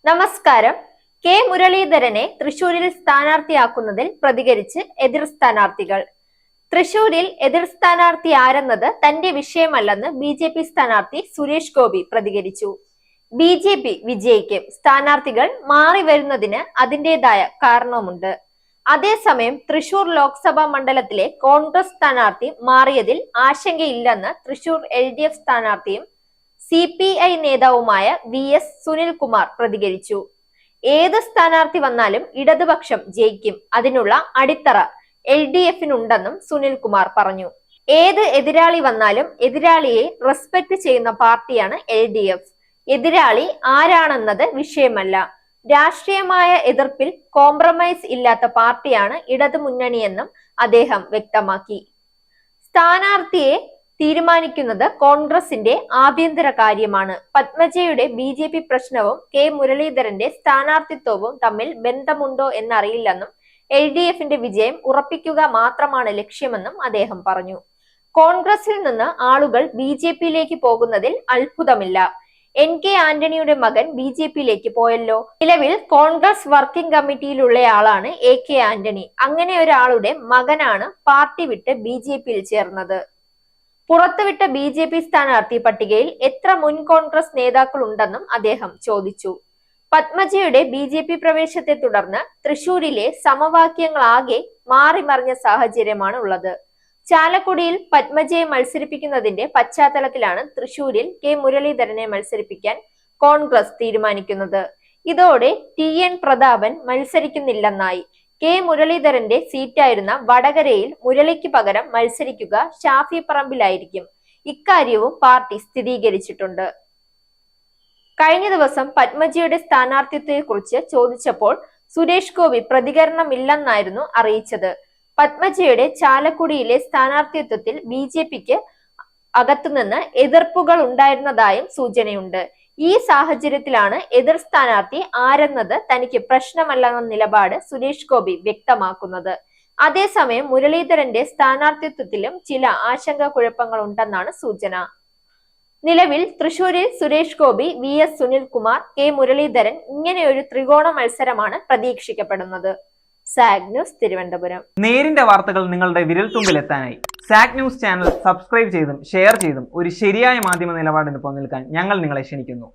നമസ്കാരം. കെ മുരളീധരനെ തൃശൂരിൽ സ്ഥാനാർത്ഥിയാക്കുന്നതിൽ പ്രതികരിച്ച് എതിർ സ്ഥാനാർത്ഥികൾ. തൃശൂരിൽ എതിർ സ്ഥാനാർത്ഥി ആരെന്നത് തന്റെ വിഷയമല്ലെന്ന് ബി.ജെ.പി. സ്ഥാനാർത്ഥി സുരേഷ് ഗോപി പ്രതികരിച്ചു. ബി.ജെ.പി. വിജയിക്കും, സ്ഥാനാർത്ഥികൾ മാറി വരുന്നതിന് അതിന്റേതായ കാരണവുമുണ്ട്. അതേസമയം തൃശൂർ ലോക്സഭാ മണ്ഡലത്തിലെ കോൺഗ്രസ് സ്ഥാനാർത്ഥി മാറിയതിൽ ആശങ്കയില്ലെന്ന് തൃശൂർ LDF സ്ഥാനാർത്ഥിയും CPI നേതാവുമായ VS സുനിൽകുമാർ പ്രതികരിച്ചു. ഏത് സ്ഥാനാർത്ഥി വന്നാലും ഇടതുപക്ഷം ജയിക്കും, അതിനുള്ള അടിത്തറ LDF-നുണ്ടെന്നും സുനിൽകുമാർ പറഞ്ഞു. ഏത് എതിരാളി വന്നാലും എതിരാളിയെ റെസ്പെക്ട് ചെയ്യുന്ന പാർട്ടിയാണ് LDF. എതിരാളി ആരാണെന്നത് വിഷയമല്ല. രാഷ്ട്രീയമായ എതിർപ്പിൽ കോംപ്രമൈസ് ഇല്ലാത്ത പാർട്ടിയാണ് ഇടതുമുന്നണിയെന്നും അദ്ദേഹം വ്യക്തമാക്കി. സ്ഥാനാർത്ഥിയെ തീരുമാനിക്കുന്നത് കോൺഗ്രസിന്റെ ആഭ്യന്തര കാര്യമാണ്. പത്മജയുടെ BJP പ്രശ്നവും കെ മുരളീധരന്റെ സ്ഥാനാർത്ഥിത്വവും തമ്മിൽ ബന്ധമുണ്ടോ എന്നറിയില്ലെന്നും LDF-ന്റെ വിജയം ഉറപ്പിക്കുക മാത്രമാണ് ലക്ഷ്യമെന്നും അദ്ദേഹം പറഞ്ഞു. കോൺഗ്രസിൽ നിന്ന് ആളുകൾ BJP-യിലേക്ക് പോകുന്നതിൽ അത്ഭുതമില്ല. NK ആന്റണിയുടെ മകൻ BJP-യിലേക്ക് പോയല്ലോ. നിലവിൽ കോൺഗ്രസ് വർക്കിംഗ് കമ്മിറ്റിയിലുള്ളയാളാണ് AK ആന്റണി. അങ്ങനെ ഒരാളുടെ മകനാണ് പാർട്ടി വിട്ട് BJP-യിൽ ചേർന്നത്. പുറത്തുവിട്ട BJP സ്ഥാനാർത്ഥി പട്ടികയിൽ എത്ര മുൻ കോൺഗ്രസ് നേതാക്കൾ ഉണ്ടെന്നും അദ്ദേഹം ചോദിച്ചു. പത്മജയുടെ BJP പ്രവേശത്തെ തുടർന്ന് തൃശൂരിലെ സമവാക്യങ്ങളാകെ മാറിമറിഞ്ഞ സാഹചര്യമാണ് ഉള്ളത്. ചാലക്കുടിയിൽ പത്മജയെ മത്സരിപ്പിക്കുന്നതിന്റെ പശ്ചാത്തലത്തിലാണ് തൃശൂരിൽ കെ മുരളീധരനെ മത്സരിപ്പിക്കാൻ കോൺഗ്രസ് തീരുമാനിക്കുന്നത്. ഇതോടെ TN പ്രതാപൻ മത്സരിക്കുന്നില്ലെന്നായി. കെ മുരളീധരന്റെ സീറ്റായിരുന്ന വടകരയിൽ മുരളിക്ക് പകരം മത്സരിക്കുക ഷാഫി പറമ്പിലായിരിക്കും. ഇക്കാര്യവും പാർട്ടി സ്ഥിരീകരിച്ചിട്ടുണ്ട്. കഴിഞ്ഞ ദിവസം പത്മജയുടെ സ്ഥാനാർത്ഥിത്വത്തെക്കുറിച്ച് ചോദിച്ചപ്പോൾ സുരേഷ് ഗോപി പ്രതികരണമില്ലെന്നായിരുന്നു അറിയിച്ചത്. പത്മജയുടെ ചാലക്കുടിയിലെ സ്ഥാനാർത്ഥിത്വത്തിൽ BJP-ക്ക് അകത്തുനിന്ന് എതിർപ്പുകൾ ഉണ്ടായിരുന്നതായും സൂചനയുണ്ട്. ഈ സാഹചര്യത്തിലാണ് എതിർ സ്ഥാനാർത്ഥി ആരെന്നത് തനിക്ക് പ്രശ്നമല്ലെന്ന നിലപാട് സുരേഷ് ഗോപി വ്യക്തമാക്കുന്നത്. അതേസമയം മുരളീധരന്റെ സ്ഥാനാർത്ഥിത്വത്തിലും ചില ആശങ്കാകുഴപ്പങ്ങൾ ഉണ്ടെന്നാണ് സൂചന. നിലവിൽ തൃശൂരിൽ സുരേഷ് ഗോപി, VS സുനിൽകുമാർ, കെ മുരളീധരൻ ഇങ്ങനെയൊരു ത്രികോണ മത്സരമാണ് പ്രതീക്ഷിക്കപ്പെടുന്നത്. Zag news, Thiruvananthapuram. നേരിന്റെ വാർത്തകൾ നിങ്ങളുടെ വിരൽത്തുമ്പിലെത്താനായി സാഗ് ന്യൂസ് ചാനൽ സബ്സ്ക്രൈബ് ചെയ്തും ഷെയർ ചെയ്തും ഒരു ശരിയായ മാധ്യമ നിലപാടിന് നിൽക്കാൻ ഞങ്ങൾ നിങ്ങളെ ക്ഷണിക്കുന്നു.